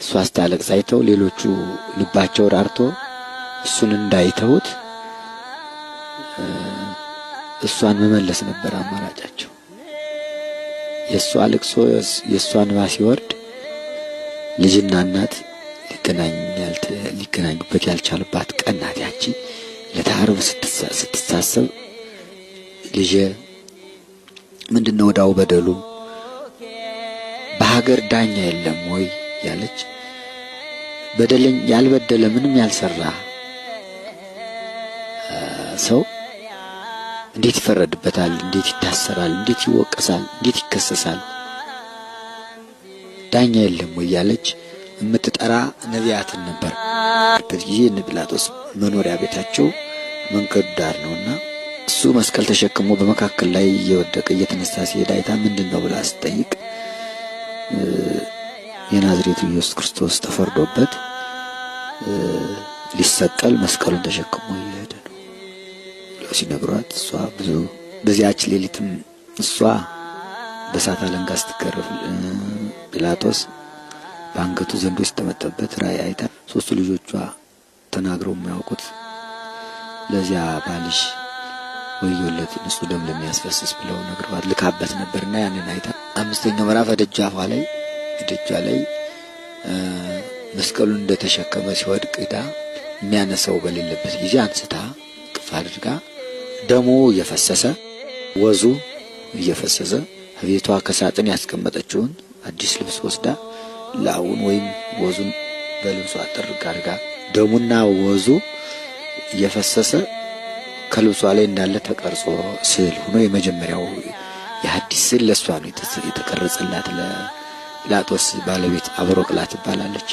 እሷ ስታለቅስ አይተው ሌሎቹ ልባቸው ራርቶ እሱን እንዳይተውት እሷን መመለስ ነበር አማራጫቸው። የእሷ ልቅሶ የእሷ እንባ ሲወርድ ልጅና እናት ሊገናኙበት ያልቻሉባት ቀን ናት ያቺ። ለታርብ ስትሳሰብ ልጄ ምንድነው ወዳው በደሉ በሀገር ዳኛ የለም ወይ ያለች፣ በደለኝ ያልበደለ ምንም ያልሰራ ሰው እንዴት ይፈረድበታል? እንዴት ይታሰራል? እንዴት ይወቀሳል? እንዴት ይከሰሳል? ዳኛ የለም ወይ ያለች የምትጠራ ነቢያትን ነበር። በዚህ ጲላጦስ መኖሪያ ቤታቸው መንገዱ ዳር ነውና እሱ መስቀል ተሸክሞ በመካከል ላይ እየወደቀ እየተነሳ ሲሄድ አይታ ምንድነው ብላ ስትጠይቅ የናዝሬቱ ኢየሱስ ክርስቶስ ተፈርዶበት ሊሰቀል መስቀሉን ተሸክሞ እየሄደ ነው ሲነግሯት፣ እሷ ብዙ በዚያች ሌሊትም እሷ በሳት አለንጋ ስትገረፍ ጲላጦስ በአንገቱ ዘንዶ ሲጠመጠበት ራእይ አይታ ሶስቱ ልጆቿ ተናግረው የሚያውቁት ለዚያ ባልሽ ወዮለት ንጹሕ ደም ለሚያስፈስስ ብለው ነግረዋት ልካበት ነበርና ያንን አይታ አምስተኛው ምዕራፍ ደጃፏ ላይ መስቀሉን እንደተሸከመ ሲወድቅ ሄዳ የሚያነሳው በሌለበት ጊዜ አንስታ ቅፍ አድርጋ ደሙ እየፈሰሰ ወዙ እየፈሰሰ ቤቷ ከሳጥን ያስቀመጠችውን አዲስ ልብስ ወስዳ ላውን ወይም ወዙን በልብሷ አጥርጋ አድርጋ ደሙና ወዙ እየፈሰሰ ከልብሷ ላይ እንዳለ ተቀርጾ ስዕል ሆኖ የመጀመሪያው የሐዲስ ስዕል ለሷ ነው የተቀረጸላት። ለጲላጦስ ባለቤት አብሮቅላ ትባላለች።